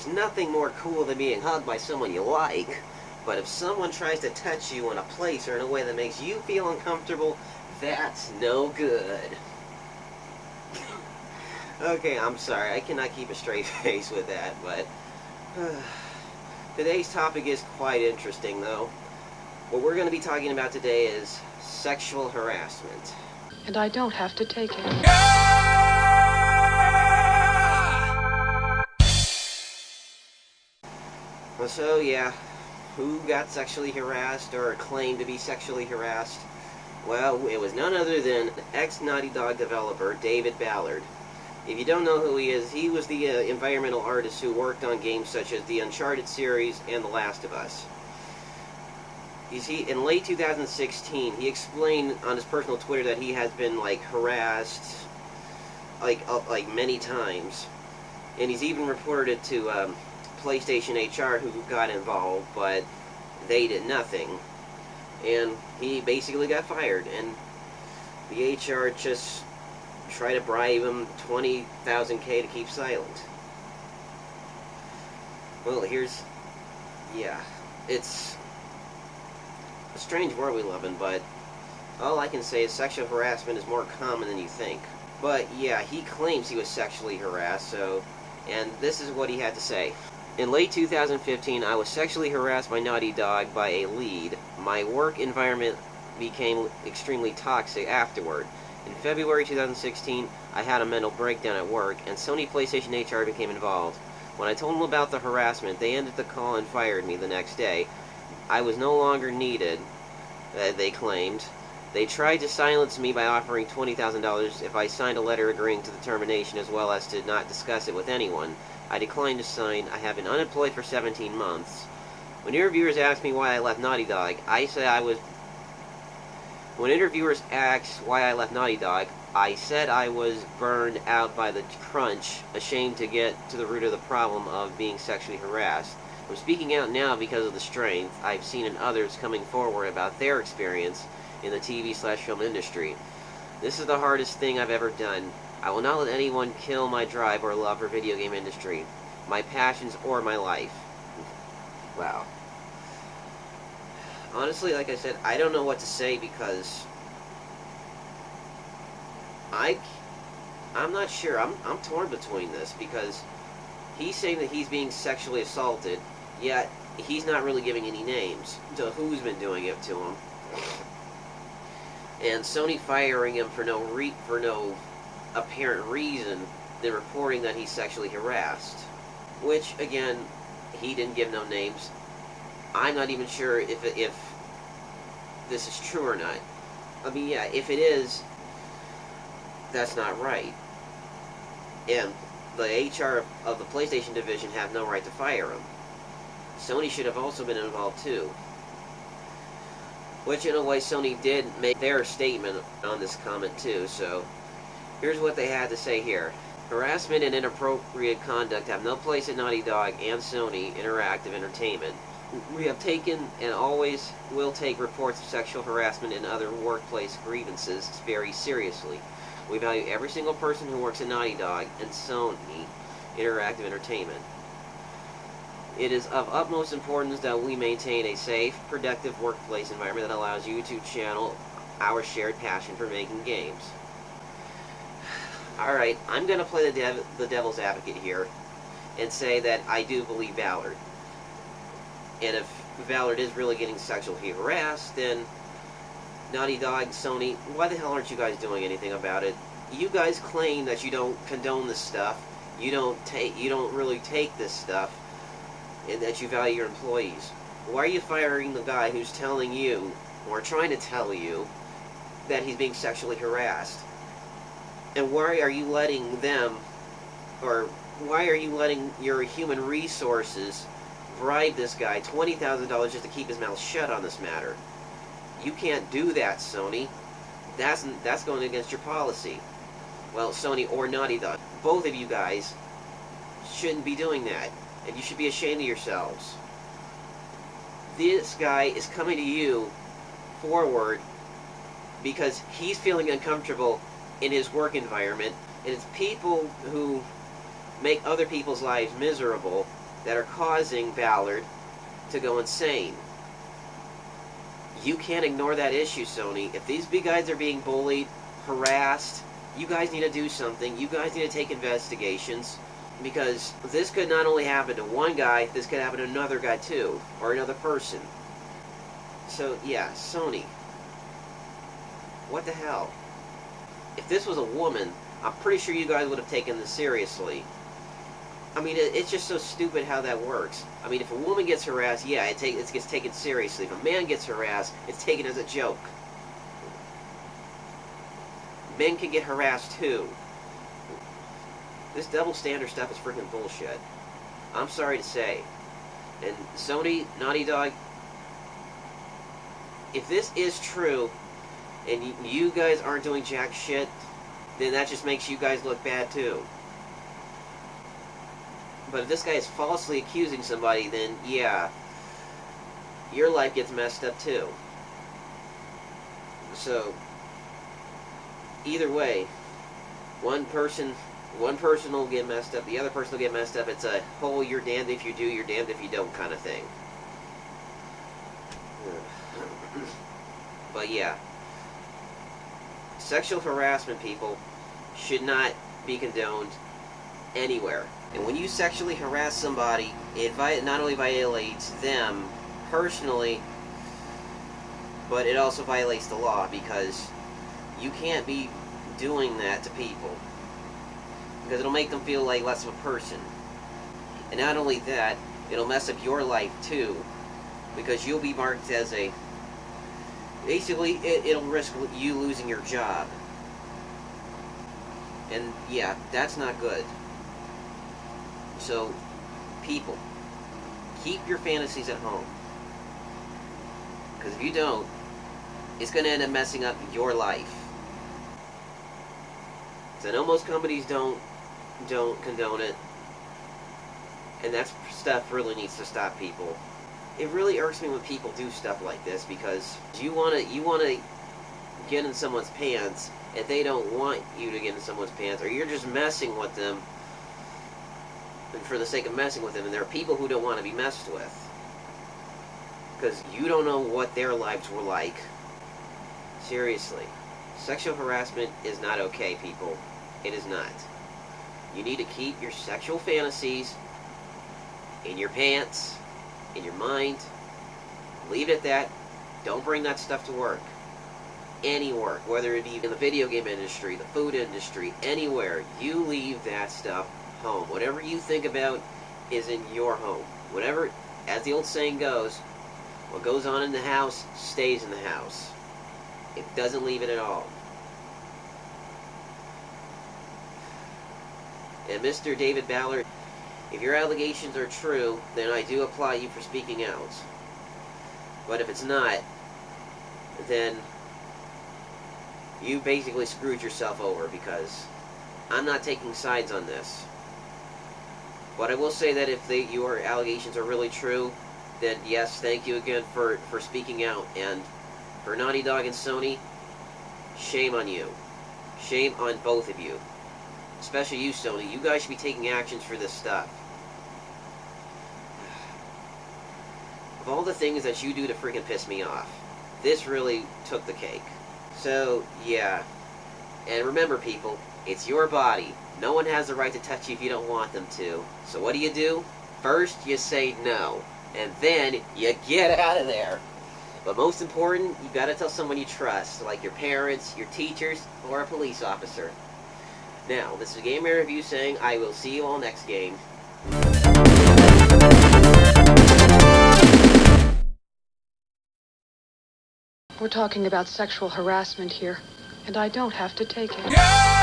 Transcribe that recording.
there's nothing more cool than being hugged by someone you like. But if someone tries to touch you in a place or in a way that makes you feel uncomfortable, that's no good. Okay, I'm sorry, I cannot keep a straight face with that, but today's topic is quite interesting, though. What we're going to be talking about today is sexual harassment. And I don't have to take it. So, yeah, who got sexually harassed or claimed to be sexually harassed? Well, it was none other than ex-Naughty Dog developer David Ballard. If you don't know who he is, he was the environmental artist who worked on games such as the Uncharted series and The Last of Us. In late 2016, he explained on his personal Twitter that he has been harassed like many times, and he's even reported it to PlayStation HR, who got involved, but they did nothing, and he basically got fired, and the HR just tried to bribe him $20,000 to keep silent. Well, it's a strange world we live in, but all I can say is sexual harassment is more common than you think. But yeah, he claims he was sexually harassed, and this is what he had to say. In late 2015, I was sexually harassed by Naughty Dog by a lead. My work environment became extremely toxic afterward. In February 2016, I had a mental breakdown at work, and Sony PlayStation HR became involved. When I told them about the harassment, they ended the call and fired me the next day. I was no longer needed, they claimed. They tried to silence me by offering $20,000 if I signed a letter agreeing to the termination, as well as to not discuss it with anyone. I declined to sign. I have been unemployed for 17 months. When interviewers asked me why I left Naughty Dog, When interviewers asked why I left Naughty Dog, I said I was burned out by the crunch, ashamed to get to the root of the problem of being sexually harassed. I'm speaking out now because of the strength I've seen in others coming forward about their experience in the TV/film industry. This is the hardest thing I've ever done. I will not let anyone kill my drive or love for video game industry, my passions, or my life. Wow. Honestly, like I said, I don't know what to say, because I'm not sure. I'm torn between this, because he's saying that he's being sexually assaulted, yet he's not really giving any names to who's been doing it to him. And Sony firing him for no apparent reason, then reporting that he's sexually harassed. Which, again, he didn't give no names. I'm not even sure if this is true or not. I mean, yeah, if it is, that's not right. And the HR of the PlayStation division have no right to fire him. Sony should have also been involved too. Which, in a way, Sony did make their statement on this comment too, so here's what they had to say here. Harassment and inappropriate conduct have no place at Naughty Dog and Sony Interactive Entertainment. We have taken and always will take reports of sexual harassment and other workplace grievances very seriously. We value every single person who works at Naughty Dog and Sony Interactive Entertainment. It is of utmost importance that we maintain a safe, productive workplace environment that allows you to channel our shared passion for making games. Alright, I'm going to play the devil's advocate here and say that I do believe Ballard. And if Ballard is really getting sexually harassed, then Naughty Dog, Sony, why the hell aren't you guys doing anything about it? You guys claim that you don't condone this stuff, you don't really take this stuff, and that you value your employees. Why are you firing the guy who's telling you, or trying to tell you, that he's being sexually harassed? And why are you letting them, or why are you letting your human resources bribe this guy $20,000 just to keep his mouth shut on this matter? You can't do that, Sony. That's going against your policy. Well, Sony or Naughty Dog, both of you guys shouldn't be doing that, and you should be ashamed of yourselves. This guy is coming to you forward because he's feeling uncomfortable in his work environment, and it's people who make other people's lives miserable that are causing Ballard to go insane. You can't ignore that issue, Sony. If these big guys are being bullied, harassed, you guys need to do something. You guys need to take investigations, because this could not only happen to one guy, this could happen to another guy too, or another person. So yeah, Sony, what the hell? If this was a woman, I'm pretty sure you guys would have taken this seriously. I mean, it's just so stupid how that works. I mean, if a woman gets harassed, yeah, it gets taken seriously. If a man gets harassed, it's taken as a joke. Men can get harassed too. This double standard stuff is freaking bullshit. I'm sorry to say. And Sony, Naughty Dog, if this is true, and you guys aren't doing jack shit, then that just makes you guys look bad too. But if this guy is falsely accusing somebody, then yeah, your life gets messed up too. So, either way, one person will get messed up, the other person will get messed up. It's a whole you're damned if you do, you're damned if you don't kind of thing. But yeah, sexual harassment, people, should not be condoned anywhere. And when you sexually harass somebody, it not only violates them personally, but it also violates the law, because you can't be doing that to people, because it'll make them feel like less of a person. And not only that, it'll mess up your life too, because you'll be marked as a... Basically, it'll risk you losing your job. And yeah, that's not good. So, people, keep your fantasies at home. Because if you don't, it's going to end up messing up your life. So I know most companies don't condone it. And that stuff really needs to stop, people. It really irks me when people do stuff like this, because you want to get in someone's pants, and they don't want you to get in someone's pants, or you're just messing with them and for the sake of messing with them, and there are people who don't want to be messed with, because you don't know what their lives were like. Seriously, sexual harassment is not okay, people. It is not. You need to keep your sexual fantasies in your pants, in your mind. Leave it at that. Don't bring that stuff to work. Any work, whether it be in the video game industry, the food industry, anywhere, you leave that stuff home. Whatever you think about is in your home. Whatever, as the old saying goes, what goes on in the house stays in the house. It doesn't leave it at all. And Mr. David Ballard, if your allegations are true, then I do applaud you for speaking out. But if it's not, then you basically screwed yourself over, because I'm not taking sides on this. But I will say that if your allegations are really true, then yes, thank you again for speaking out. And for Naughty Dog and Sony, shame on you. Shame on both of you. Especially you, Sony. You guys should be taking actions for this stuff. Of all the things that you do to freaking piss me off, this really took the cake. So, yeah. And remember, people, it's your body. No one has the right to touch you if you don't want them to. So what do? First, you say no. And then, you get out of there. But most important, you gotta tell someone you trust, like your parents, your teachers, or a police officer. Now, this is Game Review saying, I will see you all next game. We're talking about sexual harassment here, and I don't have to take it. Yeah!